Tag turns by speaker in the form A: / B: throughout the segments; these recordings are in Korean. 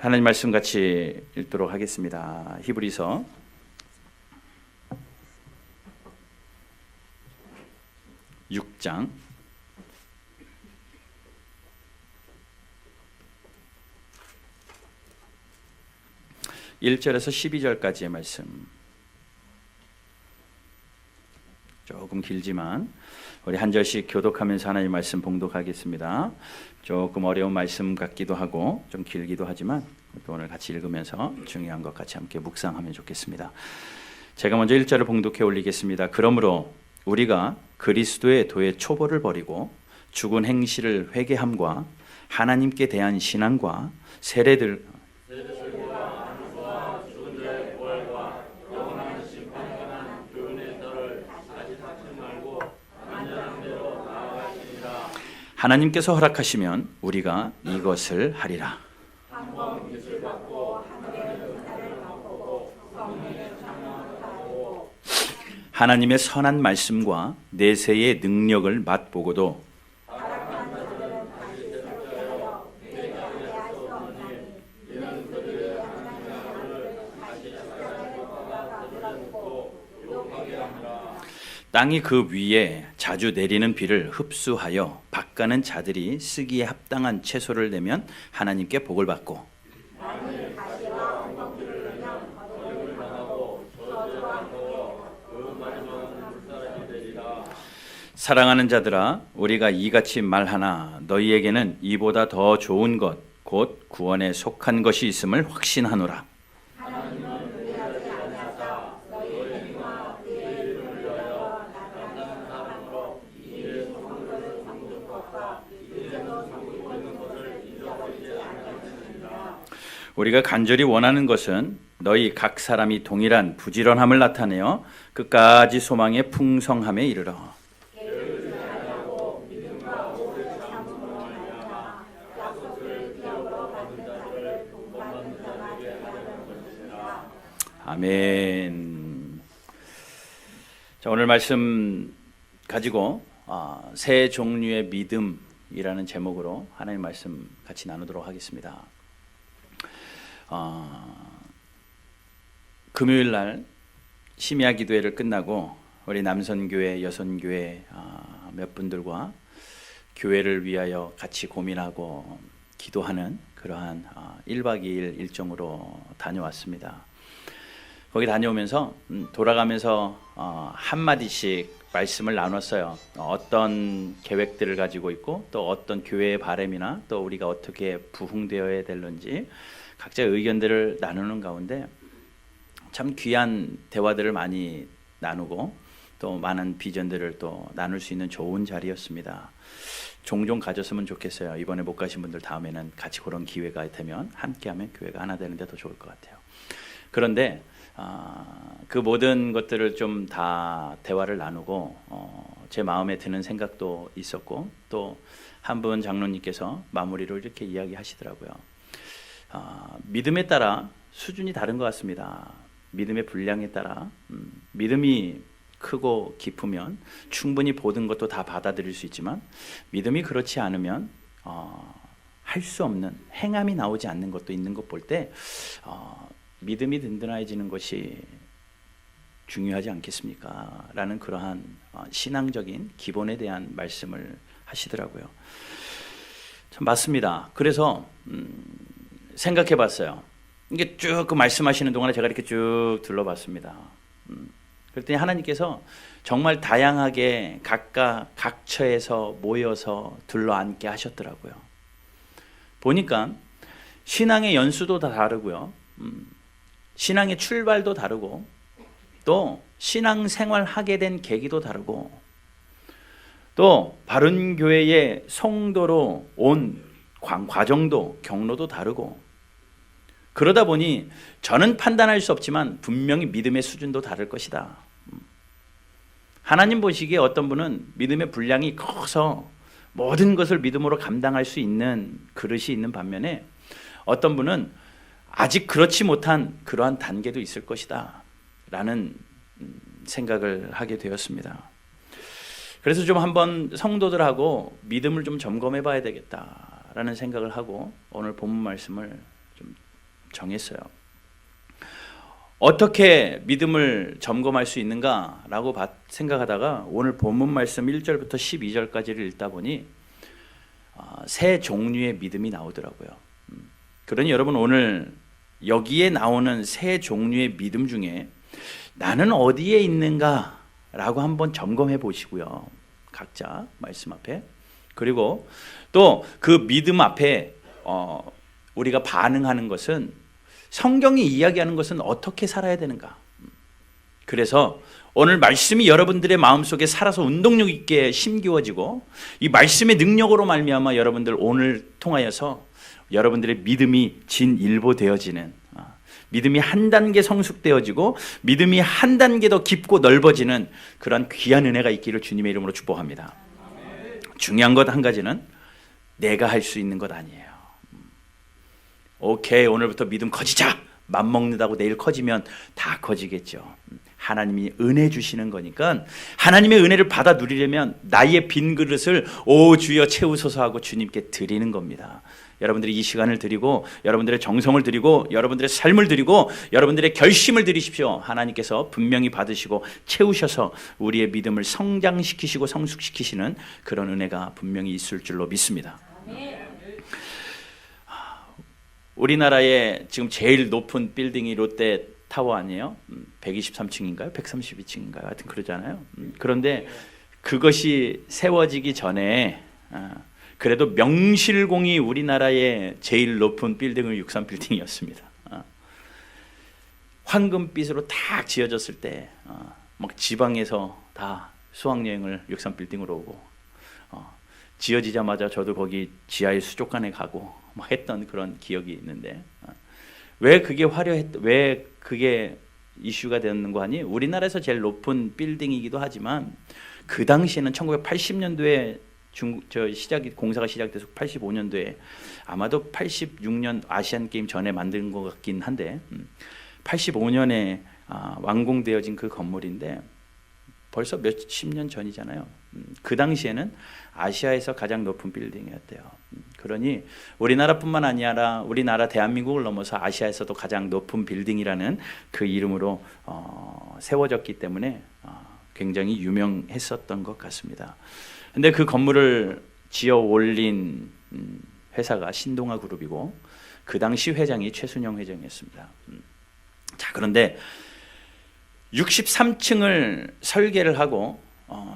A: 하나님 말씀 같이 읽도록 하겠습니다. 히브리서 6장 1절에서 12절까지의 말씀. 조금 길지만 우리 한 절씩 교독하면서 하나님 말씀 봉독하겠습니다. 조금 어려운 말씀 같기도 하고 좀 길기도 하지만 또 오늘 같이 읽으면서 중요한 것 같이 함께 묵상하면 좋겠습니다. 제가 먼저 1절을 봉독해 올리겠습니다. 그러므로 우리가 그리스도의 도의 초보를 버리고 죽은 행실을 회개함과 하나님께 대한 신앙과 세례들 하나님께서 허락하시면 우리가 이것을 하리라. 하나님의 선한 말씀과 내세의 능력을 맛보고도 땅이 그 위에 자주 내리는 비를 흡수하여 밭가는 자들이 쓰기에 합당한 채소를 내면 하나님께 복을 받고 사랑하는 자들아 우리가 이같이 말하나 너희에게는 이보다 더 좋은 것 곧 구원에 속한 것이 있음을 확신하노라. 우리가 간절히 원하는 것은 너희 각 사람이 동일한 부지런함을 나타내어 끝까지 소망의 풍성함에 이르러 아멘. 자, 오늘 말씀 가지고 세 종류의 믿음이라는 제목으로 하나님 말씀 같이 나누도록 하겠습니다. 금요일 날 심야 기도회를 끝나고 우리 남선교회, 여선교회 몇 분들과 교회를 위하여 같이 고민하고 기도하는 그러한 1박 2일 일정으로 다녀왔습니다. 거기 다녀오면서 돌아가면서 한마디씩 말씀을 나눴어요. 어떤 계획들을 가지고 있고 또 어떤 교회의 바람이나 또 우리가 어떻게 부흥되어야 될는지 각자의 의견들을 나누는 가운데 참 귀한 대화들을 많이 나누고 또 많은 비전들을 또 나눌 수 있는 좋은 자리였습니다. 종종 가졌으면 좋겠어요. 이번에 못 가신 분들 다음에는 같이 그런 기회가 되면 함께하면 교회가 하나 되는데 더 좋을 것 같아요. 그런데 그 모든 것들을 좀 다 대화를 나누고 제 마음에 드는 생각도 있었고 또 한 분 장로님께서 마무리로 이렇게 이야기하시더라고요. 믿음에 따라 수준이 다른 것 같습니다. 믿음의 분량에 따라 믿음이 크고 깊으면 충분히 모든 것도 다 받아들일 수 있지만 믿음이 그렇지 않으면 할 수 없는 행함이 나오지 않는 것도 있는 것 볼 때 믿음이 든든해지는 것이 중요하지 않겠습니까? 라는 그러한 신앙적인 기본에 대한 말씀을 하시더라고요. 참 맞습니다. 그래서 생각해 봤어요. 이게 쭉 그 말씀하시는 동안에 제가 이렇게 쭉 둘러봤습니다. 그랬더니 하나님께서 정말 다양하게 각각 각처에서 모여서 둘러앉게 하셨더라고요. 보니까 신앙의 연수도 다 다르고요. 신앙의 출발도 다르고 또 신앙생활 하게 된 계기도 다르고 또 바른 교회의 성도로 온 과정도 경로도 다르고 그러다 보니 저는 판단할 수 없지만 분명히 믿음의 수준도 다를 것이다. 하나님 보시기에 어떤 분은 믿음의 분량이 커서 모든 것을 믿음으로 감당할 수 있는 그릇이 있는 반면에 어떤 분은 아직 그렇지 못한 그러한 단계도 있을 것이다 라는 생각을 하게 되었습니다. 그래서 좀 한번 성도들하고 믿음을 좀 점검해 봐야 되겠다라는 생각을 하고 오늘 본문 말씀을 좀 정했어요. 어떻게 믿음을 점검할 수 있는가라고 생각하다가 오늘 본문 말씀 1절부터 12절까지를 읽다 보니 세 종류의 믿음이 나오더라고요. 그러니 여러분 오늘 여기에 나오는 세 종류의 믿음 중에 나는 어디에 있는가라고 한번 점검해 보시고요. 각자 말씀 앞에. 그리고 또 그 믿음 앞에 우리가 반응하는 것은 성경이 이야기하는 것은 어떻게 살아야 되는가. 그래서 오늘 말씀이 여러분들의 마음속에 살아서 운동력 있게 심기워지고 이 말씀의 능력으로 말미암아 여러분들 오늘 통하여서 여러분들의 믿음이 진일보되어지는, 믿음이 한 단계 성숙되어지고 믿음이 한 단계 더 깊고 넓어지는 그런 귀한 은혜가 있기를 주님의 이름으로 축복합니다. 중요한 것 한 가지는 내가 할 수 있는 것 아니에요. 오케이, 오늘부터 믿음 커지자. 맘먹는다고 내일 커지면 다 커지겠죠. 하나님이 은혜 주시는 거니까 하나님의 은혜를 받아 누리려면 나의 빈 그릇을 오 주여 채우소서 하고 주님께 드리는 겁니다. 여러분들이 이 시간을 드리고 여러분들의 정성을 드리고 여러분들의 삶을 드리고 여러분들의 결심을 드리십시오. 하나님께서 분명히 받으시고 채우셔서 우리의 믿음을 성장시키시고 성숙시키시는 그런 은혜가 분명히 있을 줄로 믿습니다. 우리나라의 지금 제일 높은 빌딩이 롯데 타워 아니에요? 123층인가요? 132층인가요? 하여튼 그러잖아요. 그런데 그것이 세워지기 전에 그래도 명실공히 우리나라의 제일 높은 빌딩은 63빌딩이었습니다. 황금빛으로 딱 지어졌을 때 막 지방에서 다 수학여행을 63빌딩으로 오고 지어지자마자 저도 거기 지하의 수족관에 가고 막 했던 그런 기억이 있는데 왜 그게 이슈가 되었는가 하니 우리나라에서 제일 높은 빌딩이기도 하지만 그 당시에는 1980년도에 공사가 시작돼서 85년도에 아마도 86년 아시안 게임 전에 만든 것 같긴 한데 85년에 완공되어진 그 건물인데 벌써 몇십 년 전이잖아요. 그 당시에는 아시아에서 가장 높은 빌딩이었대요. 그러니 우리나라뿐만 아니라 우리나라 대한민국을 넘어서 아시아에서도 가장 높은 빌딩이라는 그 이름으로 세워졌기 때문에 굉장히 유명했었던 것 같습니다. 근데 그 건물을 지어 올린 회사가 신동아 그룹이고 그 당시 회장이 최순영 회장이었습니다. 자, 그런데 63층을 설계를 하고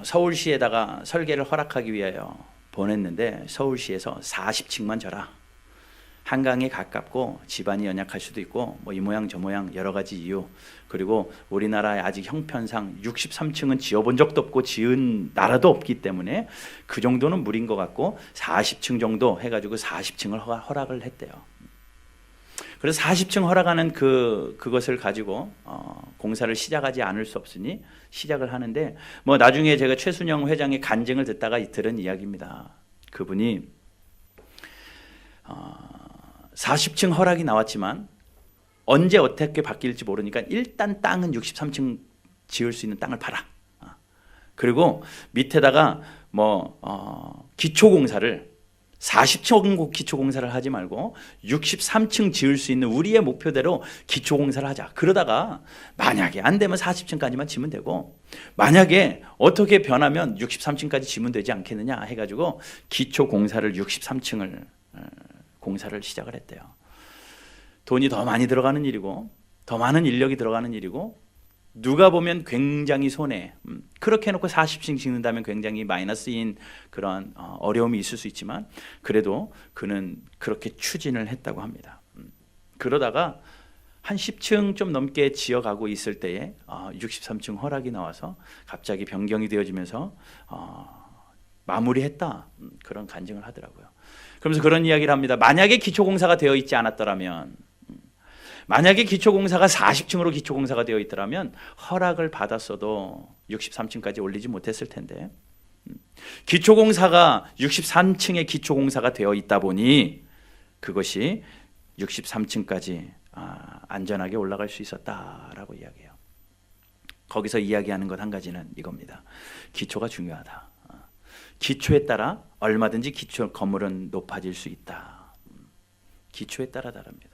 A: 서울시에다가 설계를 허락하기 위하여 보냈는데 서울시에서 40층만 져라. 한강에 가깝고 집안이 연약할 수도 있고 뭐 이 모양 저 모양 여러 가지 이유, 그리고 우리나라의 아직 형편상 63층은 지어본 적도 없고 지은 나라도 없기 때문에 그 정도는 무리인 것 같고 40층 정도 해가지고 40층을 허락을 했대요. 그래서 40층 허락하는 그것을 가지고 공사를 시작하지 않을 수 없으니 시작을 하는데 뭐 나중에 제가 최순영 회장의 간증을 듣다가 들은 이야기입니다. 그분이 40층 허락이 나왔지만 언제 어떻게 바뀔지 모르니까 일단 땅은 63층 지을 수 있는 땅을 팔아. 그리고 밑에다가 기초공사를 40층 기초공사를 하지 말고 63층 지을 수 있는 우리의 목표대로 기초공사를 하자. 그러다가 만약에 안 되면 40층까지만 지면 되고 만약에 어떻게 변하면 63층까지 지면 되지 않겠느냐 해가지고 기초공사를 63층을 공사를 시작을 했대요. 돈이 더 많이 들어가는 일이고 더 많은 인력이 들어가는 일이고 누가 보면 굉장히 손해. 그렇게 해놓고 40층 짓는다면 굉장히 마이너스인 그런 어려움이 있을 수 있지만 그래도 그는 그렇게 추진을 했다고 합니다. 그러다가 한 10층 좀 넘게 지어가고 있을 때에 63층 허락이 나와서 갑자기 변경이 되어지면서 마무리했다. 그런 간증을 하더라고요. 그러면서 그런 이야기를 합니다. 만약에 기초공사가 되어 있지 않았더라면, 만약에 기초공사가 40층으로 기초공사가 되어 있더라면 허락을 받았어도 63층까지 올리지 못했을 텐데 기초공사가 63층의 기초공사가 되어 있다 보니 그것이 63층까지 안전하게 올라갈 수 있었다라고 이야기해요. 거기서 이야기하는 것 한 가지는 이겁니다. 기초가 중요하다. 기초에 따라 얼마든지 기초 건물은 높아질 수 있다. 기초에 따라 다릅니다.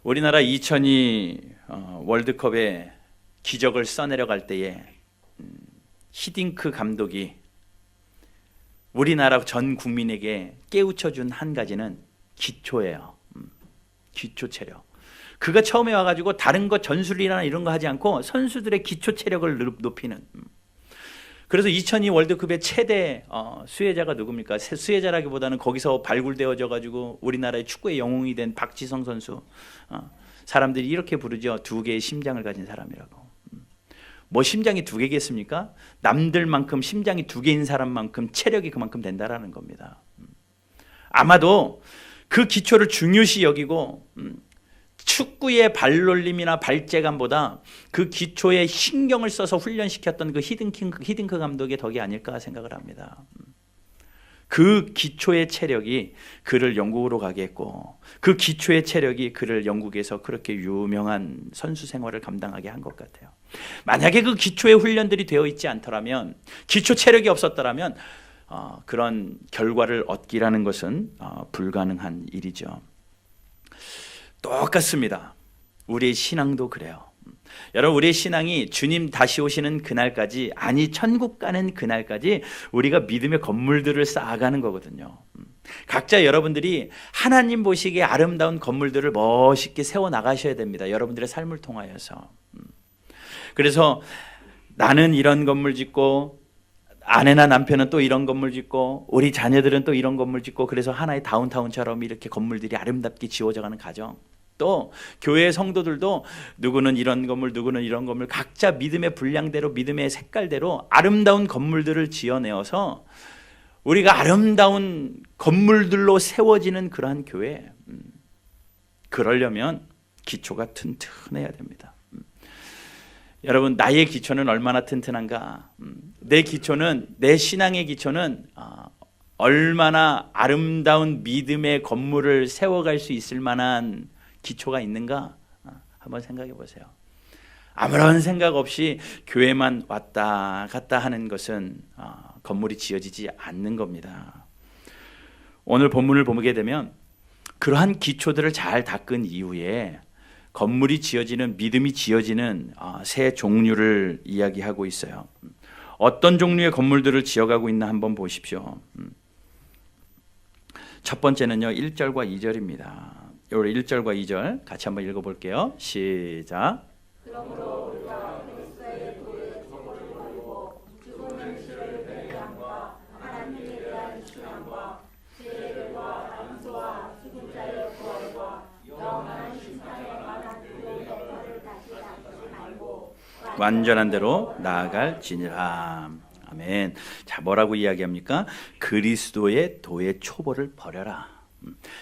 A: 우리나라 2002 월드컵에 기적을 써내려갈 때에 히딩크 감독이 우리나라 전 국민에게 깨우쳐준 한 가지는 기초예요. 기초 체력. 그가 처음에 와가지고 다른 거 전술이나 이런 거 하지 않고 선수들의 기초 체력을 높이는. 그래서 2002 월드컵의 최대 수혜자가 누굽니까? 수혜자라기보다는 거기서 발굴되어져 가지고 우리나라의 축구의 영웅이 된 박지성 선수. 사람들이 이렇게 부르죠. 두 개의 심장을 가진 사람이라고. 뭐 심장이 두 개겠습니까? 남들만큼 심장이 두 개인 사람만큼 체력이 그만큼 된다라는 겁니다. 아마도 그 기초를 중요시 여기고 축구의 발놀림이나 발재간보다 그 기초에 신경을 써서 훈련시켰던 그 히딩크 감독의 덕이 아닐까 생각을 합니다. 그 기초의 체력이 그를 영국으로 가게 했고 그 기초의 체력이 그를 영국에서 그렇게 유명한 선수 생활을 감당하게 한 것 같아요. 만약에 그 기초의 훈련들이 되어 있지 않더라면, 기초 체력이 없었더라면 그런 결과를 얻기라는 것은 불가능한 일이죠. 똑같습니다. 우리의 신앙도 그래요. 여러분, 우리의 신앙이 주님 다시 오시는 그날까지, 아니 천국 가는 그날까지 우리가 믿음의 건물들을 쌓아가는 거거든요. 각자 여러분들이 하나님 보시기에 아름다운 건물들을 멋있게 세워나가셔야 됩니다. 여러분들의 삶을 통하여서. 그래서 나는 이런 건물 짓고, 아내나 남편은 또 이런 건물 짓고, 우리 자녀들은 또 이런 건물 짓고, 그래서 하나의 다운타운처럼 이렇게 건물들이 아름답게 지어져가는 가정. 또 교회 성도들도 누구는 이런 건물, 누구는 이런 건물, 각자 믿음의 분량대로, 믿음의 색깔대로 아름다운 건물들을 지어내어서 우리가 아름다운 건물들로 세워지는 그러한 교회. 그러려면 기초가 튼튼해야 됩니다. 여러분, 나의 기초는 얼마나 튼튼한가? 내 기초는, 내 신앙의 기초는 얼마나 아름다운 믿음의 건물을 세워갈 수 있을 만한 기초가 있는가? 한번 생각해 보세요. 아무런 생각 없이 교회만 왔다 갔다 하는 것은 건물이 지어지지 않는 겁니다. 오늘 본문을 보게 되면 그러한 기초들을 잘 닦은 이후에 건물이 지어지는, 믿음이 지어지는 세 종류를 이야기하고 있어요. 어떤 종류의 건물들을 지어가고 있나 한번 보십시오. 첫 번째는요, 1절과 2절입니다. 우리 1절과 2절 같이 한번 읽어볼게요. 시작. 그러므로 우리가 그리스도의 도를 소고를 버리고 죽은 행실을 배제함과 하나님에 대한 신앙과 지혜와 안수와 죽은 자의 부활과 영원한 심판에 관한 그의 덕을 다시 잡지 말고 완전한 대로 나아갈지니라. 아멘. 자, 뭐라고 이야기합니까? 그리스도의 도의 초보를 버려라.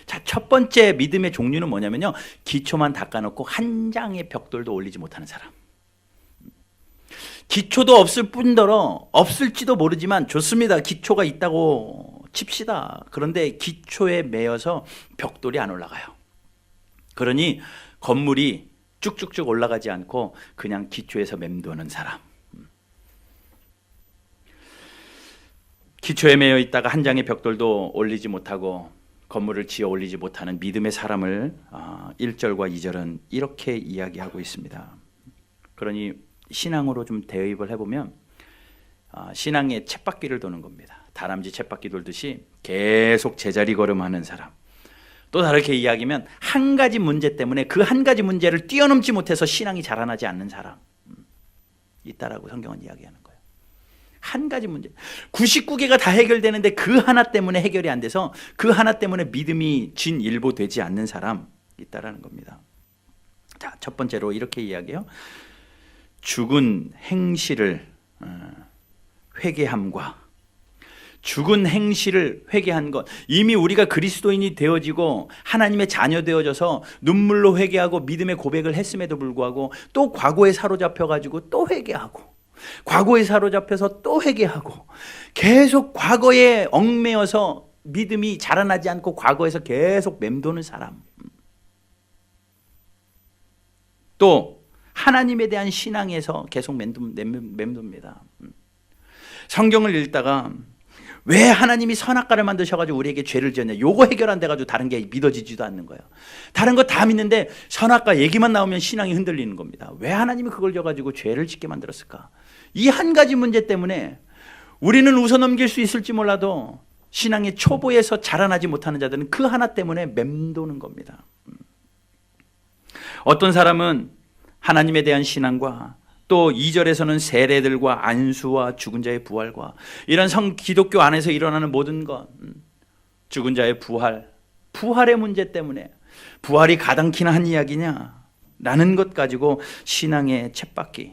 A: 자, 첫 번째 믿음의 종류는 뭐냐면요, 기초만 닦아놓고 한 장의 벽돌도 올리지 못하는 사람. 기초도 없을 뿐더러, 없을지도 모르지만 좋습니다. 기초가 있다고 칩시다. 그런데 기초에 매여서 벽돌이 안 올라가요. 그러니 건물이 쭉쭉쭉 올라가지 않고 그냥 기초에서 맴도는 사람. 기초에 매여 있다가 한 장의 벽돌도 올리지 못하고 건물을 지어 올리지 못하는 믿음의 사람을 1절과 2절은 이렇게 이야기하고 있습니다. 그러니 신앙으로 좀 대입을 해보면 신앙의 쳇바퀴를 도는 겁니다. 다람쥐 쳇바퀴 돌듯이 계속 제자리 걸음하는 사람. 또 다르게 이야기하면 한 가지 문제 때문에 그 한 가지 문제를 뛰어넘지 못해서 신앙이 자라나지 않는 사람 있다라고 성경은 이야기하는 거예요. 한 가지 문제, 99개가 다 해결되는데 그 하나 때문에 해결이 안 돼서 그 하나 때문에 믿음이 진일보되지 않는 사람 있다라는 겁니다. 자, 첫 번째로 이렇게 이야기해요. 죽은 행실을 회개함과, 죽은 행실을 회개한 것, 이미 우리가 그리스도인이 되어지고 하나님의 자녀 되어져서 눈물로 회개하고 믿음의 고백을 했음에도 불구하고 또 과거에 사로잡혀가지고 또 회개하고, 과거에 사로잡혀서 또 회개하고, 계속 과거에 얽매여서 믿음이 자라나지 않고 과거에서 계속 맴도는 사람, 또 하나님에 대한 신앙에서 계속 맴돕니다. 성경을 읽다가 왜 하나님이 선악과를 만드셔가지고 우리에게 죄를 지었냐? 요거 해결 안 돼가지고 다른 게 믿어지지도 않는 거예요. 다른 거 다 믿는데 선악과 얘기만 나오면 신앙이 흔들리는 겁니다. 왜 하나님이 그걸 줘가지고 죄를 짓게 만들었을까? 이 한 가지 문제 때문에 우리는 웃어넘길 수 있을지 몰라도 신앙의 초보에서 자라나지 못하는 자들은 그 하나 때문에 맴도는 겁니다. 어떤 사람은 하나님에 대한 신앙과 또 2절에서는 세례들과 안수와 죽은 자의 부활과 이런 기독교 안에서 일어나는 모든 것, 죽은 자의 부활의 문제 때문에 부활이 가당키나 한 이야기냐 라는 것 가지고 신앙의 쳇바퀴,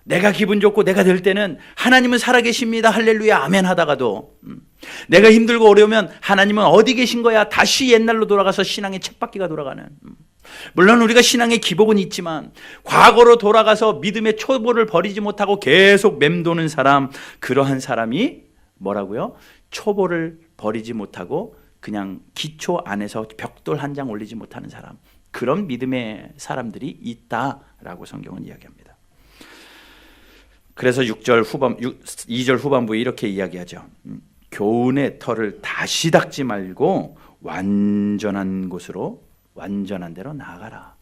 A: 내가 기분 좋고 내가 될 때는 하나님은 살아계십니다 할렐루야 아멘 하다가도 내가 힘들고 어려우면 하나님은 어디 계신 거야 다시 옛날로 돌아가서 신앙의 쳇바퀴가 돌아가는, 물론 우리가 신앙의 기복은 있지만 과거로 돌아가서 믿음의 초보를 버리지 못하고 계속 맴도는 사람, 그러한 사람이 뭐라고요? 초보를 버리지 못하고 그냥 기초 안에서 벽돌 한 장 올리지 못하는 사람, 그런 믿음의 사람들이 있다라고 성경은 이야기합니다. 그래서 2절 후반부에 이렇게 이야기하죠. 교훈의 털을 다시 닦지 말고 완전한 곳으로, 완전한 데로 나아가라.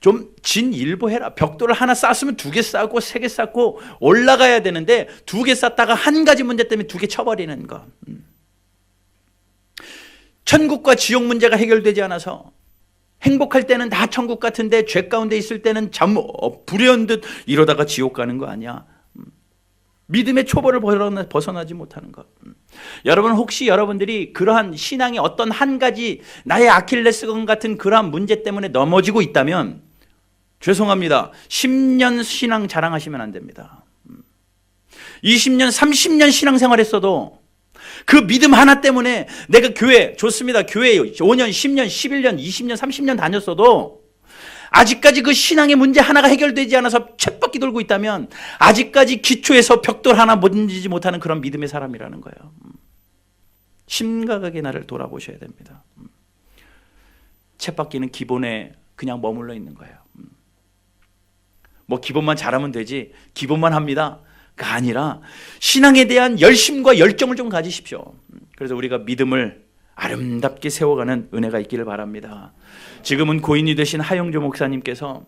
A: 좀 진일보해라. 벽돌을 하나 쌓았으면 2개 쌓고 3개 쌓고 올라가야 되는데 2개 쌓다가 한 가지 문제 때문에 2개 쳐버리는 거. 천국과 지옥 문제가 해결되지 않아서 행복할 때는 다 천국 같은데 죄 가운데 있을 때는 불현듯 이러다가 지옥 가는 거 아니야. 믿음의 초보를 벗어나지 못하는 것. 여러분, 혹시 여러분들이 그러한 신앙의 어떤 한 가지 나의 아킬레스건 같은 그러한 문제 때문에 넘어지고 있다면 죄송합니다. 10년 신앙 자랑하시면 안 됩니다. 20년, 30년 신앙생활 했어도 그 믿음 하나 때문에 내가 교회, 좋습니다. 교회 5년, 10년, 11년, 20년, 30년 다녔어도 아직까지 그 신앙의 문제 하나가 해결되지 않아서 쳇바퀴 돌고 있다면 아직까지 기초에서 벽돌 하나 문지지 못하는 그런 믿음의 사람이라는 거예요. 심각하게 나를 돌아보셔야 됩니다. 쳇바퀴는 기본에 그냥 머물러 있는 거예요. 뭐 기본만 잘하면 되지, 기본만 합니다 가 아니라 신앙에 대한 열심과 열정을 좀 가지십시오. 그래서 우리가 믿음을 아름답게 세워가는 은혜가 있기를 바랍니다. 지금은 고인이 되신 하영조 목사님께서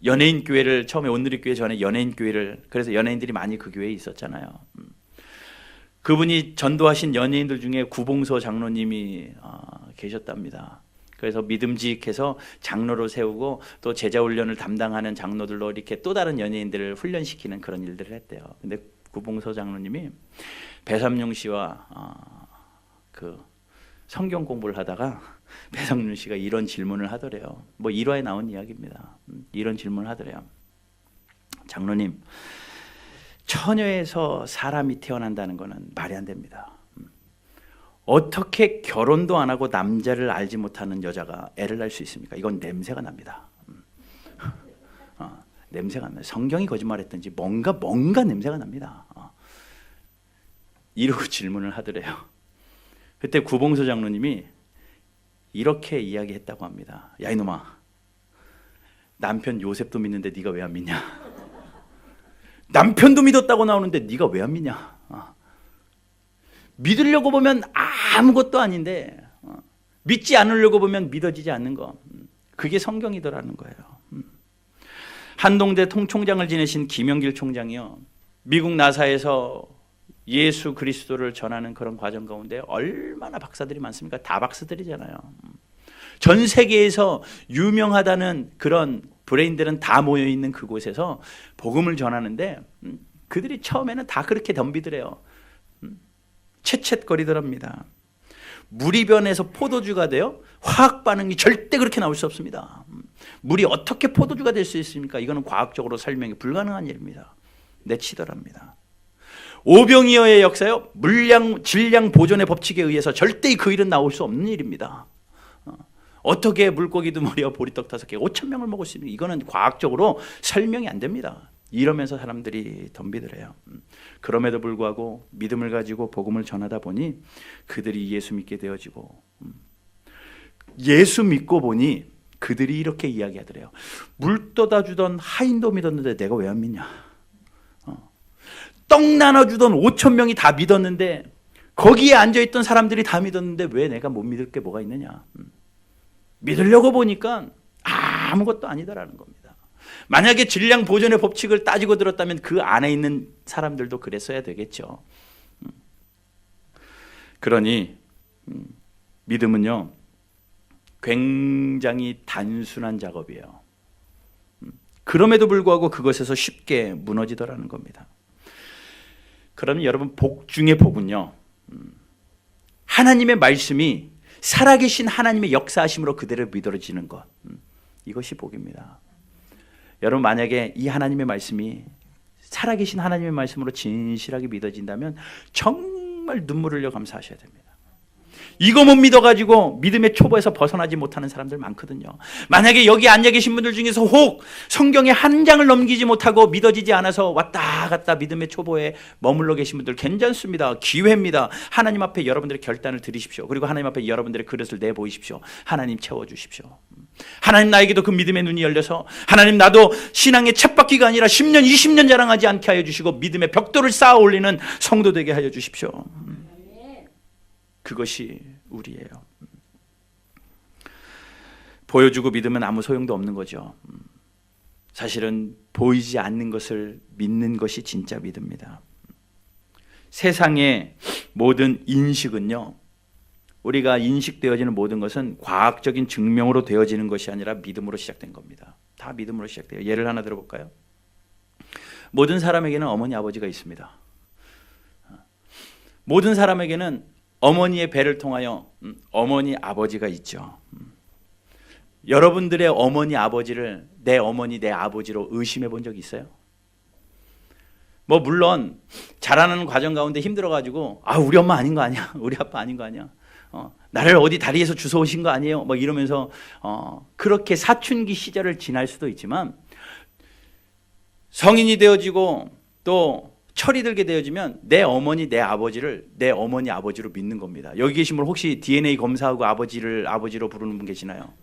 A: 연예인 교회를, 처음에 온누리교회 전에 연예인 교회를, 그래서 연예인들이 많이 그 교회에 있었잖아요. 그분이 전도하신 연예인들 중에 구봉서 장로님이 계셨답니다. 그래서 믿음직해서 장로로 세우고 또 제자 훈련을 담당하는 장로들로 이렇게 또 다른 연예인들을 훈련시키는 그런 일들을 했대요. 근데 구봉서 장로님이 배삼룡 씨와 그 성경 공부를 하다가 배삼룡 씨가 이런 질문을 하더래요. 뭐 1화에 나온 이야기입니다. 이런 질문을 하더래요. 장로님, 처녀에서 사람이 태어난다는 것은 말이 안 됩니다. 어떻게 결혼도 안 하고 남자를 알지 못하는 여자가 애를 낳을 수 있습니까? 이건 냄새가 납니다. 냄새가 납니다. 성경이 거짓말했든지 뭔가 냄새가 납니다. 이러고 질문을 하더래요. 그때 구봉서 장로님이 이렇게 이야기했다고 합니다. 야 이놈아, 남편 요셉도 믿는데 네가 왜 안 믿냐? 남편도 믿었다고 나오는데 네가 왜 안 믿냐? 믿으려고 보면 아무것도 아닌데 믿지 않으려고 보면 믿어지지 않는 거, 그게 성경이더라는 거예요. 한동대 총장을 지내신 김영길 총장이요, 미국 나사에서 예수 그리스도를 전하는 그런 과정 가운데 얼마나 박사들이 많습니까? 다 박사들이잖아요. 전 세계에서 유명하다는 그런 브레인들은 다 모여있는 그곳에서 복음을 전하는데 그들이 처음에는 다 그렇게 덤비더래요. 채채거리더랍니다. 물이 변해서 포도주가 돼요? 화학 반응이 절대 그렇게 나올 수 없습니다. 물이 어떻게 포도주가 될 수 있습니까? 이거는 과학적으로 설명이 불가능한 일입니다. 내치더랍니다. 오병이어의 역사요, 물량, 질량 보존의 법칙에 의해서 절대 그 일은 나올 수 없는 일입니다. 어떻게 물고기 두 마리와 보리떡 5개 5,000명을 먹을 수 있는, 이거는 과학적으로 설명이 안 됩니다. 이러면서 사람들이 덤비더래요. 그럼에도 불구하고 믿음을 가지고 복음을 전하다 보니 그들이 예수 믿게 되어지고, 예수 믿고 보니 그들이 이렇게 이야기하더래요. 물 떠다 주던 하인도 믿었는데 내가 왜 안 믿냐? 떡 나눠주던 5천 명이 다 믿었는데 거기에 앉아있던 사람들이 다 믿었는데 왜 내가 못 믿을 게 뭐가 있느냐. 믿으려고 보니까 아무것도 아니다라는 겁니다. 만약에 질량 보존의 법칙을 따지고 들었다면 그 안에 있는 사람들도 그랬어야 되겠죠. 그러니 믿음은요 굉장히 단순한 작업이에요. 그럼에도 불구하고 그것에서 쉽게 무너지더라는 겁니다. 그러면 여러분 복 중의 복은요 하나님의 말씀이 살아계신 하나님의 역사하심으로 그대로 믿어지는 것, 이것이 복입니다. 여러분 만약에 이 하나님의 말씀이 살아계신 하나님의 말씀으로 진실하게 믿어진다면 정말 눈물 흘려 감사하셔야 됩니다. 이거 못 믿어가지고 믿음의 초보에서 벗어나지 못하는 사람들 많거든요. 만약에 여기 앉아 계신 분들 중에서 혹 성경의 한 장을 넘기지 못하고 믿어지지 않아서 왔다 갔다 믿음의 초보에 머물러 계신 분들 괜찮습니다. 기회입니다. 하나님 앞에 여러분들의 결단을 드리십시오. 그리고 하나님 앞에 여러분들의 그릇을 내보이십시오. 하나님 채워주십시오. 하나님 나에게도 그 믿음의 눈이 열려서 하나님 나도 신앙의 쳇바퀴가 아니라 10년 20년 자랑하지 않게 하여 주시고 믿음의 벽돌을 쌓아 올리는 성도 되게 하여 주십시오. 그것이 우리예요. 보여주고 믿으면 아무 소용도 없는 거죠. 사실은 보이지 않는 것을 믿는 것이 진짜 믿음입니다. 세상의 모든 인식은요 우리가 인식되어지는 모든 것은 과학적인 증명으로 되어지는 것이 아니라 믿음으로 시작된 겁니다. 다 믿음으로 시작돼요. 예를 하나 들어볼까요? 모든 사람에게는 어머니 아버지가 있습니다. 모든 사람에게는 어머니의 배를 통하여 어머니 아버지가 있죠. 여러분들의 어머니 아버지를 내 어머니 내 아버지로 의심해 본 적 있어요? 뭐 물론 자라는 과정 가운데 힘들어가지고 우리 엄마 아닌 거 아니야? 우리 아빠 아닌 거 아니야? 나를 어디 다리에서 주워오신 거 아니에요? 뭐 이러면서 그렇게 사춘기 시절을 지날 수도 있지만 성인이 되어지고 또 철이 들게 되어지면 내 어머니 내 아버지를 내 어머니 아버지로 믿는 겁니다. 여기 계신 분 혹시 DNA 검사하고 아버지를 아버지로 부르는 분 계시나요?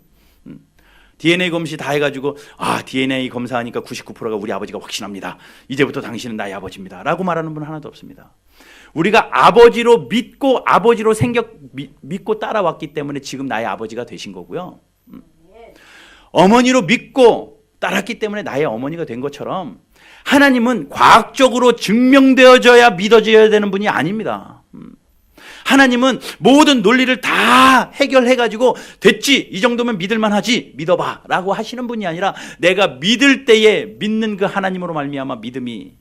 A: DNA 검시 다 해가지고 DNA 검사하니까 99%가 우리 아버지가 확신합니다. 이제부터 당신은 나의 아버지입니다 라고 말하는 분 하나도 없습니다. 우리가 아버지로 믿고 아버지로 믿고 따라왔기 때문에 지금 나의 아버지가 되신 거고요. 어머니로 믿고 따랐기 때문에 나의 어머니가 된 것처럼 하나님은 과학적으로 증명되어져야 믿어져야 되는 분이 아닙니다. 하나님은 모든 논리를 다 해결해가지고 됐지 이 정도면 믿을만 하지 믿어봐 라고 하시는 분이 아니라 내가 믿을 때에 믿는 그 하나님으로 말미암아 믿음이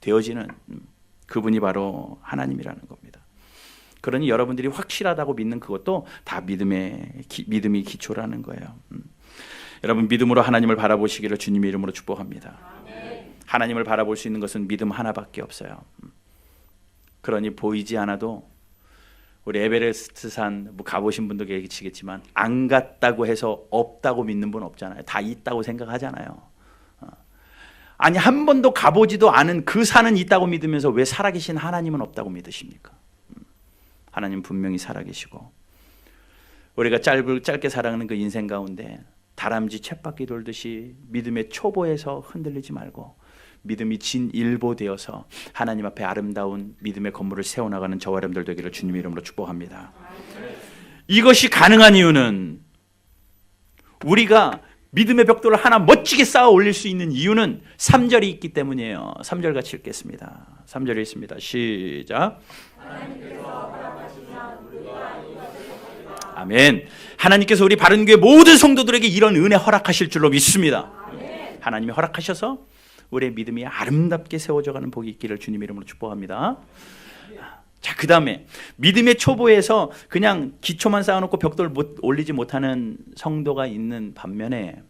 A: 되어지는 그분이 바로 하나님이라는 겁니다. 그러니 여러분들이 확실하다고 믿는 그것도 다 믿음이 기초라는 거예요. 여러분 믿음으로 하나님을 바라보시기를 주님의 이름으로 축복합니다. 하나님을 바라볼 수 있는 것은 믿음 하나밖에 없어요. 그러니 보이지 않아도 우리 에베레스트산 가보신 분도 계시겠지만 안 갔다고 해서 없다고 믿는 분 없잖아요. 다 있다고 생각하잖아요. 아니 한 번도 가보지도 않은 그 산은 있다고 믿으면서 왜 살아계신 하나님은 없다고 믿으십니까? 하나님 분명히 살아계시고 우리가 짧게 살아가는 그 인생 가운데 다람쥐 쳇바퀴 돌듯이 믿음의 초보에서 흔들리지 말고 믿음이 진일보되어서 하나님 앞에 아름다운 믿음의 건물을 세워나가는 저와 여러분들 되기를 주님의 이름으로 축복합니다. 이것이 가능한 이유는 우리가 믿음의 벽돌을 하나 멋지게 쌓아 올릴 수 있는 이유는 3절이 있기 때문이에요. 3절 같이 읽겠습니다. 3절이 있습니다. 시작. 아멘. 하나님께서 우리 바른교회 모든 성도들에게 이런 은혜 허락하실 줄로 믿습니다. 하나님이 허락하셔서 우리의 믿음이 아름답게 세워져가는 복이 있기를 주님의 이름으로 축복합니다. 자, 그 다음에 믿음의 초보에서 그냥 기초만 쌓아놓고 벽돌 올리지 못하는 성도가 있는 반면에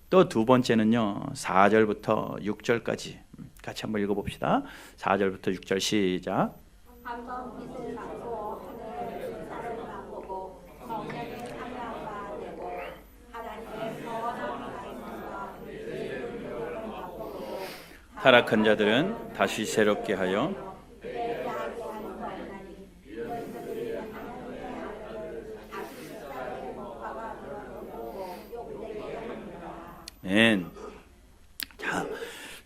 A: 또 두 번째는요 4절부터 6절까지 같이 한번 읽어봅시다. 4절부터 6절 시작. 한번 빛을 받고 하늘을 바라보고 성령의 찬양과 되고 하나님의 선한 말씀과 믿음을 바꾸고 타락한 자들은 다시 새롭게 하여 자,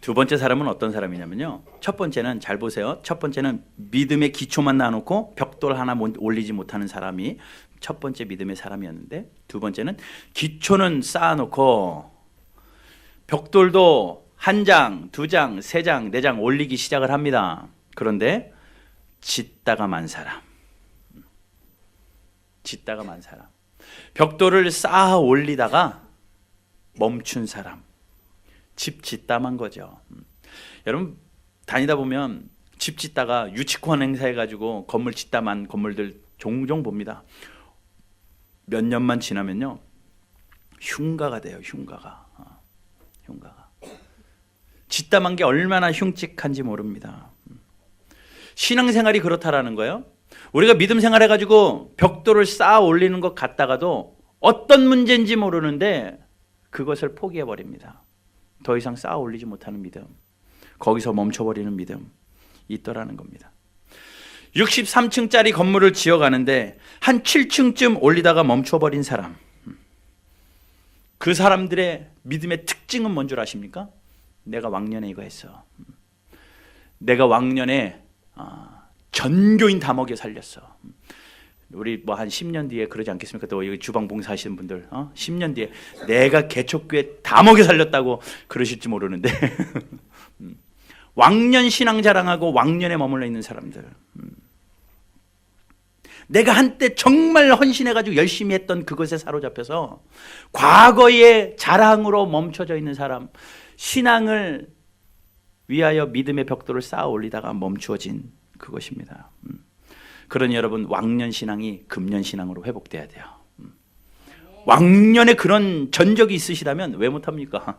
A: 두 번째 사람은 어떤 사람이냐면요. 첫 번째는 잘 보세요. 첫 번째는 믿음의 기초만 놔놓고 벽돌 하나 올리지 못하는 사람이 첫 번째 믿음의 사람이었는데, 두 번째는 기초는 쌓아놓고 벽돌도 한 장, 두 장, 세 장, 네 장 올리기 시작을 합니다. 그런데 짓다가 만 사람. 짓다가 만 사람. 벽돌을 쌓아 올리다가 멈춘 사람. 집 짓다만 거죠. 여러분 다니다 보면 집 짓다가 유치권 행사해가지고 건물 짓다만 건물들 종종 봅니다. 몇 년만 지나면요 흉가가 돼요. 흉가가. 짓다만 게 얼마나 흉측한지 모릅니다. 신앙생활이 그렇다라는 거예요. 우리가 믿음 생활해가지고 벽돌을 쌓아 올리는 것 같다가도 어떤 문제인지 모르는데 그것을 포기해버립니다. 더 이상 쌓아 올리지 못하는 믿음, 거기서 멈춰버리는 믿음 있더라는 겁니다. 63층짜리 건물을 지어가는데 한 7층쯤 올리다가 멈춰버린 사람, 그 사람들의 믿음의 특징은 뭔 줄 아십니까? 내가 왕년에 이거 했어. 내가 왕년에 전교인 다 먹여 살렸어. 우리 뭐 한 10년 뒤에 그러지 않겠습니까? 또 여기 주방 봉사하시는 분들 10년 뒤에 내가 개척교회 다 먹여 살렸다고 그러실지 모르는데 왕년 신앙 자랑하고 왕년에 머물러 있는 사람들, 내가 한때 정말 헌신해가지고 열심히 했던 그것에 사로잡혀서 과거의 자랑으로 멈춰져 있는 사람, 신앙을 위하여 믿음의 벽돌을 쌓아 올리다가 멈추어진 그것입니다. 그러니 여러분 왕년 신앙이 금년 신앙으로 회복돼야 돼요. 왕년에 그런 전적이 있으시다면 왜 못합니까?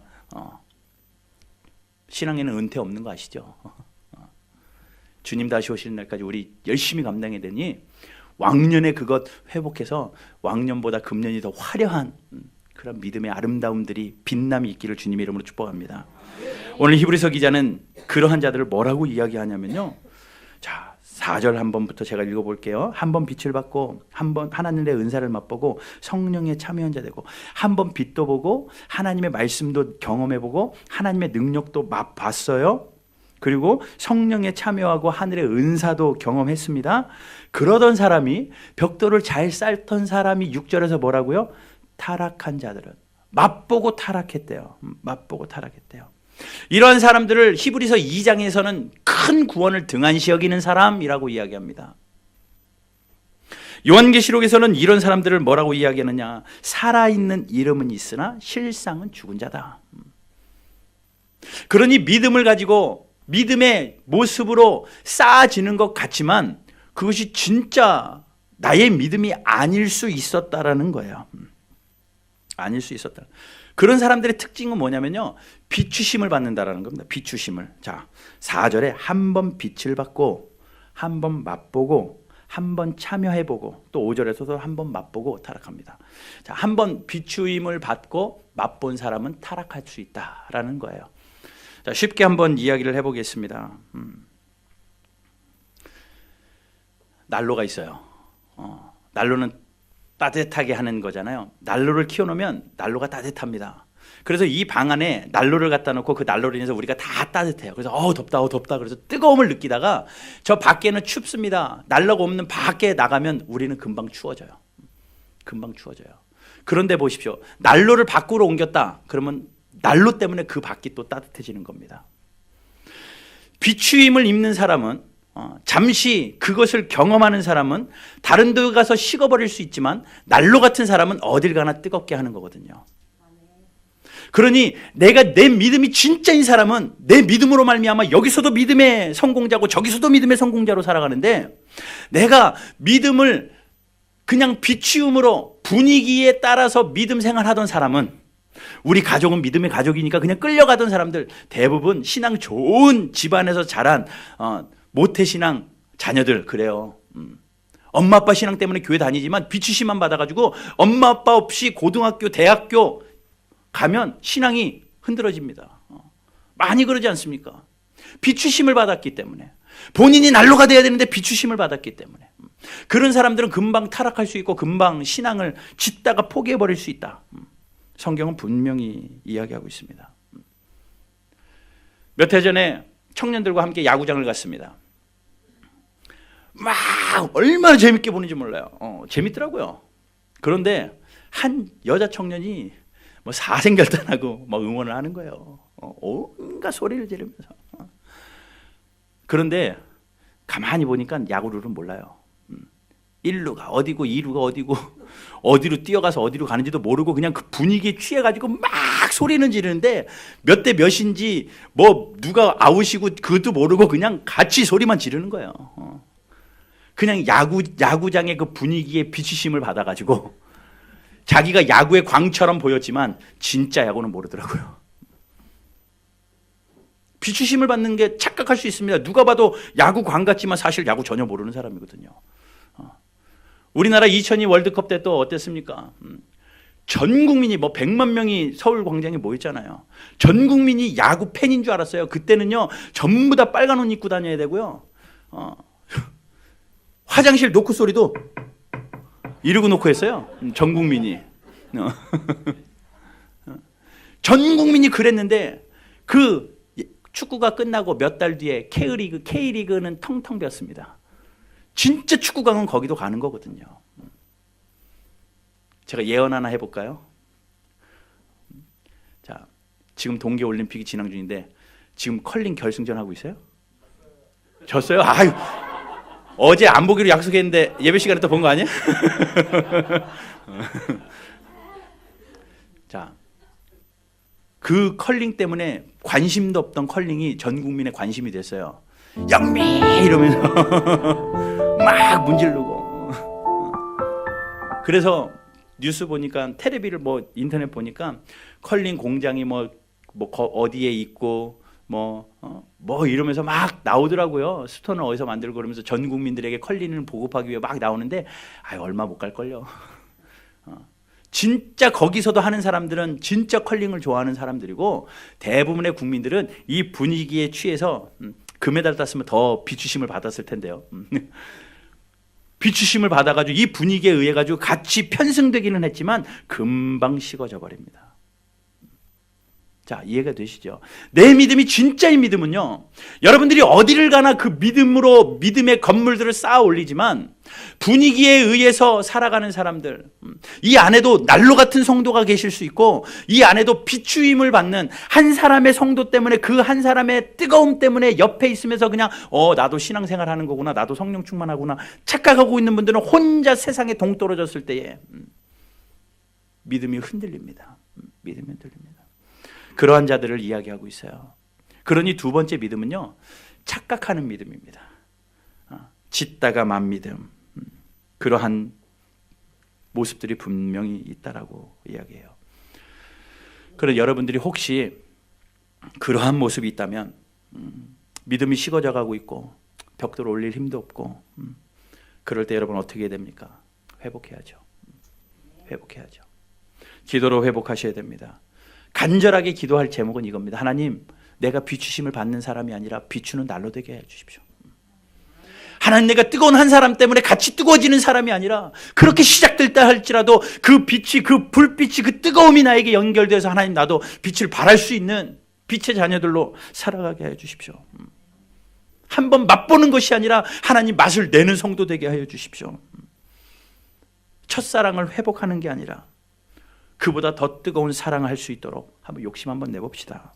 A: 신앙에는 은퇴 없는 거 아시죠? 주님 다시 오시는 날까지 우리 열심히 감당해야 되니 왕년에 그것 회복해서 왕년보다 금년이 더 화려한 그런 믿음의 아름다움들이 빛남이 있기를 주님의 이름으로 축복합니다. 오늘 히브리서 기자는 그러한 자들을 뭐라고 이야기하냐면요, 자 4절 한번부터 제가 읽어볼게요. 한 번 빛을 받고 한 번 하나님의 은사를 맛보고 성령에 참여한 자 되고, 한 번 빛도 보고 하나님의 말씀도 경험해보고 하나님의 능력도 맛봤어요. 그리고 성령에 참여하고 하늘의 은사도 경험했습니다. 그러던 사람이, 벽돌을 잘 쌓던 사람이 6절에서 뭐라고요? 타락한 자들은 맛보고 타락했대요. 맛보고 타락했대요. 이런 사람들을 히브리서 2장에서는 큰 구원을 등한시 여기는 사람이라고 이야기합니다. 요한계시록에서는 이런 사람들을 뭐라고 이야기하느냐? 살아있는 이름은 있으나 실상은 죽은 자다. 그러니 믿음을 가지고 믿음의 모습으로 쌓아지는 것 같지만 그것이 진짜 나의 믿음이 아닐 수 있었다라는 거예요. 아닐 수 있었다. 그런 사람들의 특징은 뭐냐면요, 비추심을 받는다라는 겁니다. 비추심을. 자, 4절에 한 번 빛을 받고 한 번 맛보고 한 번 참여해보고, 또 5절에서도 한 번 맛보고 타락합니다. 자, 한 번 비추임을 받고 맛본 사람은 타락할 수 있다라는 거예요. 자, 쉽게 한번 이야기를 해보겠습니다. 난로가 있어요. 난로는 따뜻하게 하는 거잖아요. 난로를 키워놓으면 난로가 따뜻합니다. 그래서 이 방 안에 난로를 갖다 놓고 그 난로로 인해서 우리가 다 따뜻해요. 그래서 덥다 덥다 그래서 뜨거움을 느끼다가 저 밖에는 춥습니다. 난로가 없는 밖에 나가면 우리는 금방 추워져요. 금방 추워져요. 그런데 보십시오. 난로를 밖으로 옮겼다 그러면 난로 때문에 그 밖이 또 따뜻해지는 겁니다. 비추임을 입는 사람은, 잠시 그것을 경험하는 사람은 다른 데 가서 식어버릴 수 있지만 난로 같은 사람은 어딜 가나 뜨겁게 하는 거거든요. 그러니 내가 내 믿음이 진짜인 사람은 내 믿음으로 말미암아 여기서도 믿음의 성공자고 저기서도 믿음의 성공자로 살아가는데, 내가 믿음을 그냥 비추음으로 분위기에 따라서 믿음 생활하던 사람은, 우리 가족은 믿음의 가족이니까 그냥 끌려가던 사람들, 대부분 신앙 좋은 집안에서 자란 모태신앙 자녀들 그래요. 엄마 아빠 신앙 때문에 교회 다니지만 비추심만 받아가지고 엄마 아빠 없이 고등학교 대학교 가면 신앙이 흔들어집니다. 많이 그러지 않습니까? 비추심을 받았기 때문에, 본인이 난로가 돼야 되는데 비추심을 받았기 때문에. 그런 사람들은 금방 타락할 수 있고 금방 신앙을 짓다가 포기해버릴 수 있다. 성경은 분명히 이야기하고 있습니다. 몇 해 전에 청년들과 함께 야구장을 갔습니다. 막 얼마나 재밌게 보는지 몰라요. 재밌더라고요. 그런데 한 여자 청년이 뭐 사생결단하고 막 응원을 하는 거예요. 온갖 소리를 지르면서. 그런데 가만히 보니까 야구룰은 몰라요. 1루가 어디고 2루가 어디고 어디로 뛰어가서 어디로 가는지도 모르고 그냥 그 분위기에 취해가지고 막 소리는 지르는데 몇 대 몇인지 뭐 누가 아웃이고 그것도 모르고 그냥 같이 소리만 지르는 거예요. 그냥 야구장의 그 분위기에 비추심을 받아가지고 자기가 야구의 광처럼 보였지만 진짜 야구는 모르더라고요. 비추심을 받는 게 착각할 수 있습니다. 누가 봐도 야구 광 같지만 사실 야구 전혀 모르는 사람이거든요. 우리나라 2002 월드컵 때 또 어땠습니까? 전 국민이 뭐 100만 명이 서울 광장에 모였잖아요. 전 국민이 야구 팬인 줄 알았어요. 그때는요 전부 다 빨간 옷 입고 다녀야 되고요. 화장실 노크 소리도 이러고 놓고 했어요. 전 국민이. 전 국민이 그랬는데 그 축구가 끝나고 몇 달 뒤에 K리그는 텅텅 비었습니다. 진짜 축구광은 거기도 가는 거거든요. 제가 예언 하나 해볼까요? 자, 지금 동계올림픽이 진행 중인데 지금 컬링 결승전 하고 있어요? 졌어요? 아유, 어제 안 보기로 약속했는데 예배 시간에 또 본 거 아니야? 자, 그 컬링 때문에 관심도 없던 컬링이 전 국민의 관심이 됐어요. 영미 이러면서 막 문지르고. 그래서 뉴스 보니까 텔레비를 뭐 인터넷 보니까 컬링 공장이 뭐 어디에 있고 뭐 이러면서 막 나오더라고요. 스톤을 어디서 만들고 그러면서 전 국민들에게 컬링을 보급하기 위해 막 나오는데 얼마 못 갈걸요. 진짜 거기서도 하는 사람들은 진짜 컬링을 좋아하는 사람들이고 대부분의 국민들은 이 분위기에 취해서 금메달 땄으면 더 비추심을 받았을 텐데요. 비추심을 받아가지고 이 분위기에 의해 가지고 같이 편승되기는 했지만 금방 식어져 버립니다. 자, 이해가 되시죠? 내 믿음이 진짜인 믿음은요, 여러분들이 어디를 가나 그 믿음으로 믿음의 건물들을 쌓아 올리지만 분위기에 의해서 살아가는 사람들, 이 안에도 난로 같은 성도가 계실 수 있고 이 안에도 비추임을 받는 한 사람의 성도 때문에 그 한 사람의 뜨거움 때문에 옆에 있으면서 그냥 나도 신앙생활 하는 거구나, 나도 성령 충만하구나 착각하고 있는 분들은 혼자 세상에 동떨어졌을 때에 믿음이 흔들립니다. 믿음이 흔들립니다. 그러한 자들을 이야기하고 있어요. 그러니 두 번째 믿음은요, 착각하는 믿음입니다. 짓다가 만 믿음. 그러한 모습들이 분명히 있다라고 이야기해요. 그래서 여러분들이 혹시 그러한 모습이 있다면 믿음이 식어져 가고 있고 벽돌 올릴 힘도 없고 그럴 때 여러분 어떻게 해야 됩니까? 회복해야죠. 회복해야죠. 기도로 회복하셔야 됩니다. 간절하게 기도할 제목은 이겁니다. 하나님, 내가 비추심을 받는 사람이 아니라 비추는 난로 되게 해주십시오. 하나님, 내가 뜨거운 한 사람 때문에 같이 뜨거워지는 사람이 아니라 그렇게 시작됐다 할지라도 그 빛이, 그 불빛이, 그 뜨거움이 나에게 연결돼서 하나님, 나도 빛을 발할 수 있는 빛의 자녀들로 살아가게 해주십시오. 한번 맛보는 것이 아니라 하나님 맛을 내는 성도 되게 하여 주십시오. 첫사랑을 회복하는 게 아니라 그보다 더 뜨거운 사랑을 할 수 있도록 한번 욕심 한번 내봅시다.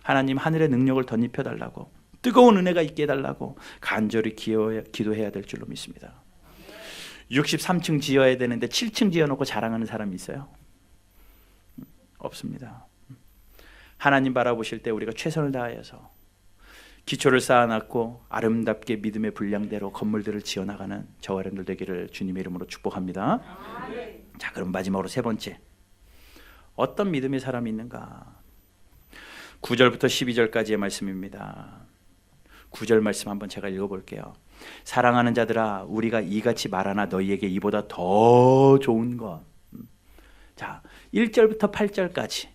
A: 하나님, 하늘의 능력을 덧입혀 달라고, 뜨거운 은혜가 있게 해달라고 간절히 기도해야 될 줄로 믿습니다. 63층 지어야 되는데 7층 지어놓고 자랑하는 사람이 있어요? 없습니다. 하나님 바라보실 때 우리가 최선을 다하여서 기초를 쌓아놨고 아름답게 믿음의 분량대로 건물들을 지어나가는 저와 여러분들 되기를 주님의 이름으로 축복합니다. 자, 그럼 마지막으로 세 번째, 어떤 믿음의 사람이 있는가? 9절부터 12절까지의 말씀입니다. 9절 말씀 한번 제가 읽어볼게요. 사랑하는 자들아, 우리가 이같이 말하나 너희에게 이보다 더 좋은 것. 자, 1절부터 8절까지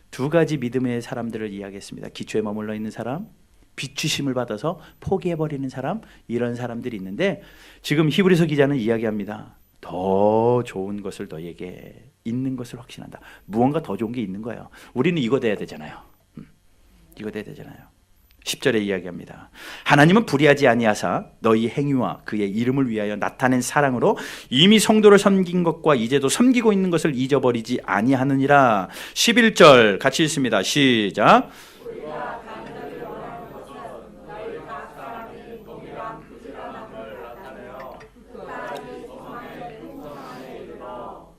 A: 두 가지 믿음의 사람들을 이야기했습니다. 기초에 머물러 있는 사람, 비추심을 받아서 포기해버리는 사람, 이런 사람들이 있는데 지금 히브리서 기자는 이야기합니다. 더 좋은 것을 너희에게 있는 것을 확신한다. 무언가 더 좋은 게 있는 거예요. 우리는 이거 돼야 되잖아요. 이거 돼야 되잖아요. 10절에 이야기합니다. 하나님은 불의하지 아니하사 너희 행위와 그의 이름을 위하여 나타낸 사랑으로 이미 성도를 섬긴 것과 이제도 섬기고 있는 것을 잊어버리지 아니하느니라. 11절 같이 읽습니다. 시작.
B: 우리가 간절히 원하는 것은 너희 각 사람이 동일한 부지런함을 나타내어 끝까지 소망의 풍성함에 이르러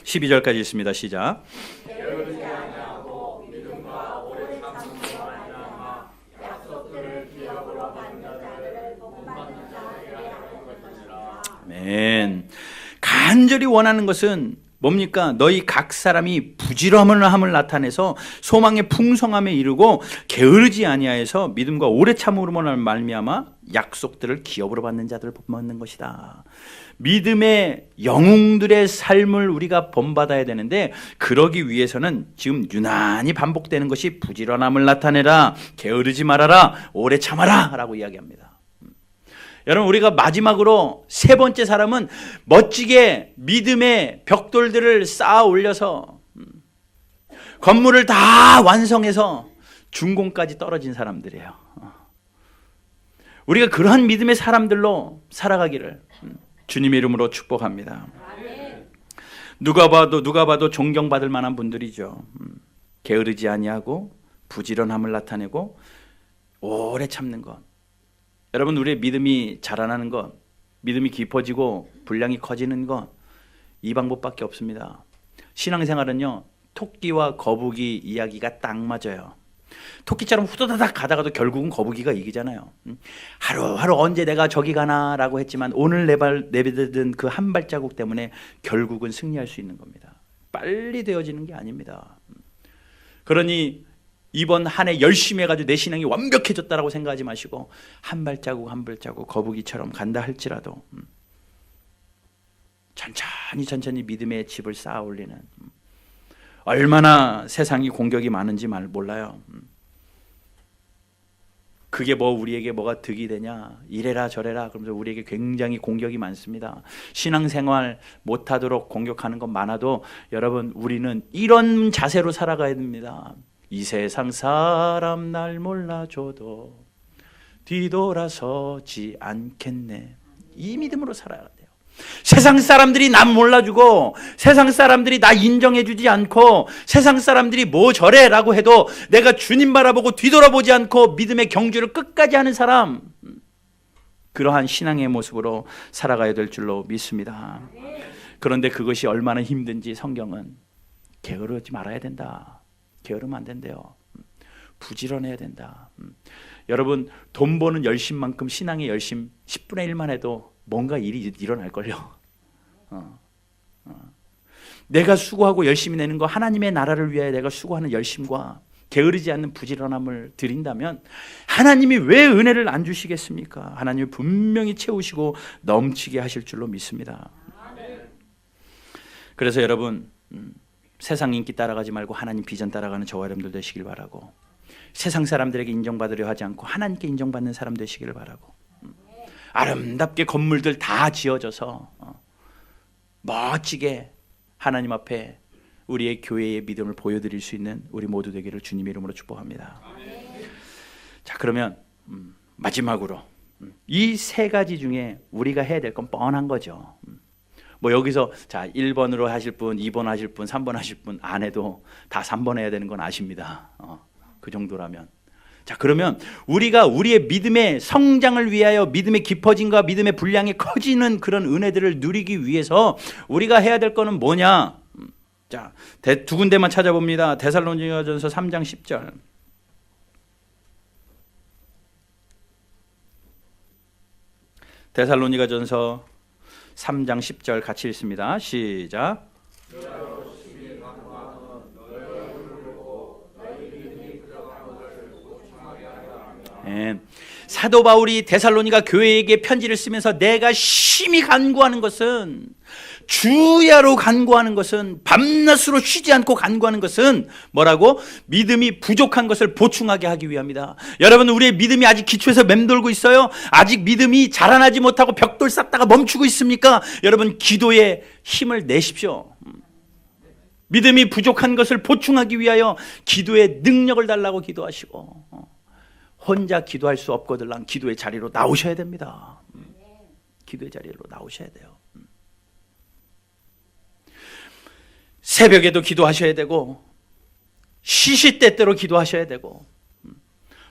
A: 12절까지 읽습니다. 시작.
B: 게으르지 아니하고 믿음과 오래 참음으로 말미암아 약속들을 기업으로 받는 자들을 복받는 자에게 하는 것이라.
A: 아멘. 간절히 원하는 것은 뭡니까? 너희 각 사람이 부지런함을 나타내서 소망의 풍성함에 이르고 게으르지 아니하여서 믿음과 오래 참음으로 말미암아 약속들을 기업으로 받는 자들을 복받는 것이다. 믿음의 영웅들의 삶을 우리가 본받아야 되는데, 그러기 위해서는 지금 유난히 반복되는 것이 부지런함을 나타내라, 게으르지 말아라, 오래 참아라 라고 이야기합니다. 여러분, 우리가 마지막으로 세 번째 사람은 멋지게 믿음의 벽돌들을 쌓아 올려서 건물을 다 완성해서 준공까지 떨어진 사람들이에요. 우리가 그러한 믿음의 사람들로 살아가기를 주님의 이름으로 축복합니다. 누가 봐도 존경받을 만한 분들이죠. 게으르지 아니하고 부지런함을 나타내고 오래 참는 것. 여러분, 우리의 믿음이 자라나는 것, 믿음이 깊어지고 분량이 커지는 것, 이 방법밖에 없습니다. 신앙생활은요, 토끼와 거북이 이야기가 딱 맞아요. 토끼처럼 후다닥 가다가도 결국은 거북이가 이기잖아요. 하루하루 언제 내가 저기 가나라고 했지만 오늘 내뱉은 그 한 발자국 때문에 결국은 승리할 수 있는 겁니다. 빨리 되어지는 게 아닙니다. 그러니 이번 한 해 열심히 해가지고 내 신앙이 완벽해졌다라고 생각하지 마시고 한 발자국 한 발자국 거북이처럼 간다 할지라도 천천히 믿음의 집을 쌓아 올리는, 얼마나 세상이 공격이 많은지 몰라요. 그게 우리에게 뭐가 득이 되냐, 이래라 저래라 그러면서 우리에게 굉장히 공격이 많습니다. 신앙생활 못하도록 공격하는 건 많아도 여러분, 우리는 이런 자세로 살아가야 됩니다. 이 세상 사람 날 몰라줘도 뒤돌아서지 않겠네. 이 믿음으로 살아야 돼요. 세상 사람들이 남 몰라주고 세상 사람들이 나 인정해주지 않고 세상 사람들이 뭐 저래라고 해도 내가 주님 바라보고 뒤돌아보지 않고 믿음의 경주를 끝까지 하는 사람, 그러한 신앙의 모습으로 살아가야 될 줄로 믿습니다. 그런데 그것이 얼마나 힘든지 성경은 게으르지 말아야 된다, 게으르면 안 된대요. 부지런해야 된다. 여러분, 돈 버는 열심만큼 신앙의 열심 10분의 1만 해도 뭔가 일이 일어날걸요. 내가 수고하고 열심히 내는 거, 하나님의 나라를 위하여 내가 수고하는 열심과 게으르지 않는 부지런함을 드린다면 하나님이 왜 은혜를 안 주시겠습니까? 하나님이 분명히 채우시고 넘치게 하실 줄로 믿습니다. 그래서 여러분, 세상 인기 따라가지 말고 하나님 비전 따라가는 저와 여러분들 되시길 바라고, 세상 사람들에게 인정받으려 하지 않고 하나님께 인정받는 사람 되시기를 바라고, 아름답게 건물들 다 지어져서 멋지게 하나님 앞에 우리의 교회의 믿음을 보여드릴 수 있는 우리 모두 되기를 주님의 이름으로 축복합니다. 자, 그러면 마지막으로 이 세 가지 중에 우리가 해야 될 건 뻔한 거죠. 여기서 자 1번으로 하실 분, 2번 하실 분, 3번 하실 분 안 해도 다 3번 해야 되는 건 아십니다. 그 정도라면. 자, 그러면 우리가 우리의 믿음의 성장을 위하여 믿음의 깊어짐과 믿음의 분량이 커지는 그런 은혜들을 누리기 위해서 우리가 해야 될 거는 뭐냐? 자, 두 군데만 찾아봅니다. 데살로니가전서 3장 10절. 데살로니가전서 3장 10절 같이 읽습니다. 시작. 사도 바울이 데살로니가 교회에게 편지를 쓰면서 내가 심히 간구하는 것은, 주야로 간구하는 것은, 밤낮으로 쉬지 않고 간구하는 것은 뭐라고? 믿음이 부족한 것을 보충하게 하기 위함이다. 여러분, 우리의 믿음이 아직 기초에서 맴돌고 있어요? 아직 믿음이 자라나지 못하고 벽돌 쌓다가 멈추고 있습니까? 여러분, 기도에 힘을 내십시오. 믿음이 부족한 것을 보충하기 위하여 기도의 능력을 달라고 기도하시고, 혼자 기도할 수 없거들랑 기도의 자리로 나오셔야 됩니다. 기도의 자리로 나오셔야 돼요. 새벽에도 기도하셔야 되고, 시시때때로 기도하셔야 되고,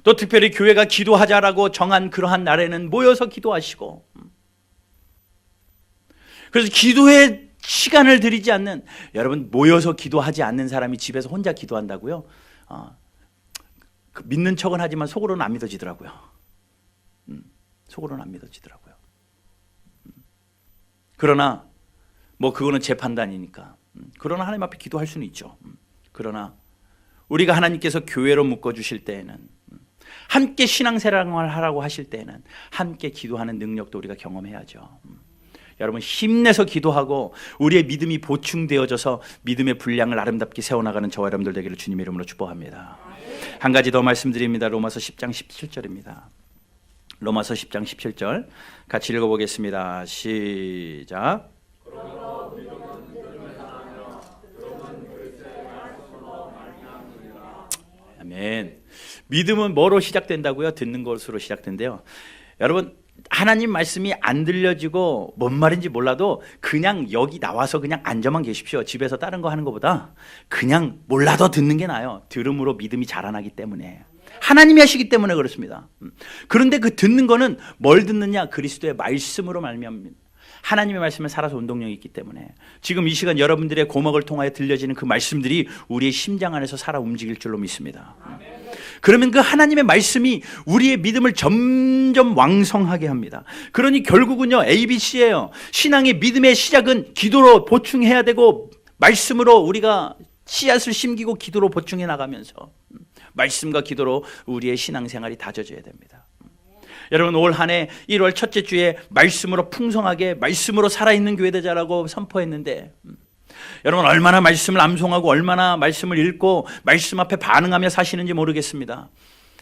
A: 또 특별히 교회가 기도하자라고 정한 그러한 날에는 모여서 기도하시고, 그래서 기도에 시간을 들이지 않는, 여러분 모여서 기도하지 않는 사람이 집에서 혼자 기도한다고요? 믿는 척은 하지만 속으로는 안 믿어지더라고요. 속으로는 안 믿어지더라고요. 그러나 뭐 그거는 제 판단이니까. 그러나 하나님 앞에 기도할 수는 있죠. 그러나 우리가 하나님께서 교회로 묶어주실 때에는, 함께 신앙생활을 하라고 하실 때에는 함께 기도하는 능력도 우리가 경험해야죠. 여러분 힘내서 기도하고 우리의 믿음이 보충되어져서 믿음의 분량을 아름답게 세워나가는 저와 여러분들 되기를 주님의 이름으로 축복합니다. 한 가지 더 말씀드립니다. 로마서 10장 17절입니다. 로마서 10장 17절 같이 읽어보겠습니다. 시작. 아멘. 믿음은 뭐로 시작된다고요? 듣는 것으로 시작된대요. 여러분 하나님 말씀이 안 들려지고 뭔 말인지 몰라도 그냥 여기 나와서 그냥 앉아만 계십시오. 집에서 다른 거 하는 것보다 그냥 몰라도 듣는 게 나아요. 들음으로 믿음이 자라나기 때문에, 하나님이 하시기 때문에 그렇습니다. 그런데 그 듣는 거는 뭘 듣느냐? 그리스도의 말씀으로 말미암습니다. 하나님의 말씀은 살아서 운동력이 있기 때문에 지금 이 시간 여러분들의 고막을 통하여 들려지는 그 말씀들이 우리의 심장 안에서 살아 움직일 줄로 믿습니다. 그러면 그 하나님의 말씀이 우리의 믿음을 점점 왕성하게 합니다. 그러니 결국은요, ABC예요. 신앙의 믿음의 시작은 기도로 보충해야 되고, 말씀으로 우리가 씨앗을 심기고 기도로 보충해 나가면서 말씀과 기도로 우리의 신앙생활이 다져져야 됩니다. 여러분 올 한 해 1월 첫째 주에 말씀으로 풍성하게, 말씀으로 살아있는 교회 되자라고 선포했는데, 여러분 얼마나 말씀을 암송하고 얼마나 말씀을 읽고 말씀 앞에 반응하며 사시는지 모르겠습니다.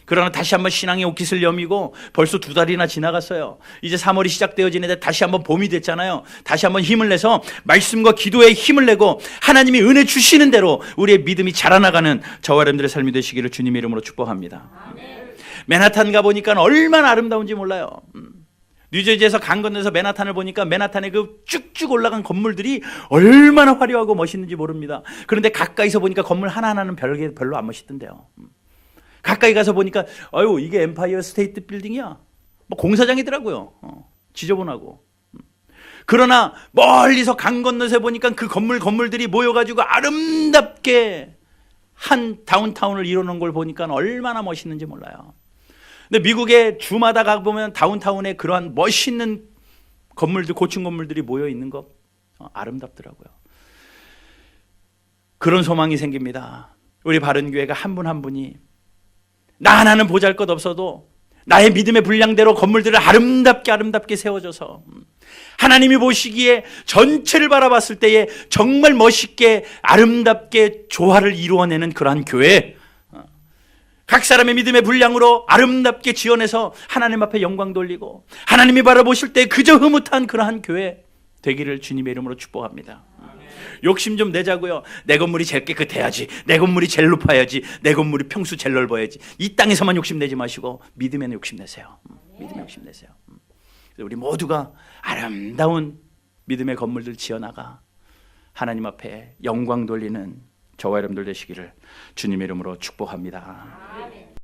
A: 그러나 다시 한번 신앙의 옷깃을 여미고 벌써 2달이나 지나갔어요. 이제 3월이 시작되어지는데 다시 한번 봄이 됐잖아요. 다시 한번 힘을 내서 말씀과 기도에 힘을 내고 하나님이 은혜 주시는 대로 우리의 믿음이 자라나가는 저와 여러분들의 삶이 되시기를 주님의 이름으로 축복합니다. 아멘. 맨하탄 가보니까 얼마나 아름다운지 몰라요. 뉴저지에서 강 건너서 맨하탄을 보니까 맨하탄의 그 쭉쭉 올라간 건물들이 얼마나 화려하고 멋있는지 모릅니다. 그런데 가까이서 보니까 건물 하나하나는 별로 안 멋있던데요. 가까이 가서 보니까 이게 엠파이어 스테이트 빌딩이야. 뭐 공사장이더라고요. 지저분하고. 그러나 멀리서 강 건너서 보니까 그 건물들이 모여가지고 아름답게 한 다운타운을 이루는 걸 보니까 얼마나 멋있는지 몰라요. 근데 미국에 주마다 가보면 다운타운에 그러한 멋있는 건물들, 고층 건물들이 모여 있는 거 아름답더라고요. 그런 소망이 생깁니다. 우리 바른교회가 한 분 한 분이 나 하나는 보잘것 없어도 나의 믿음의 분량대로 건물들을 아름답게 세워줘서 하나님이 보시기에 전체를 바라봤을 때에 정말 멋있게 아름답게 조화를 이루어내는 그러한 교회, 각 사람의 믿음의 분량으로 아름답게 지어내서 하나님 앞에 영광 돌리고 하나님이 바라보실 때 그저 흐뭇한 그러한 교회 되기를 주님의 이름으로 축복합니다. 욕심 좀 내자고요. 내 건물이 제일 깨끗해야지, 내 건물이 제일 높아야지, 내 건물이 평수 제일 넓어야지, 이 땅에서만 욕심 내지 마시고 믿음에는 욕심 내세요. 믿음에 욕심 내세요. 우리 모두가 아름다운 믿음의 건물들 지어나가 하나님 앞에 영광 돌리는 저와 여러분들 되시기를 주님의 이름으로 축복합니다.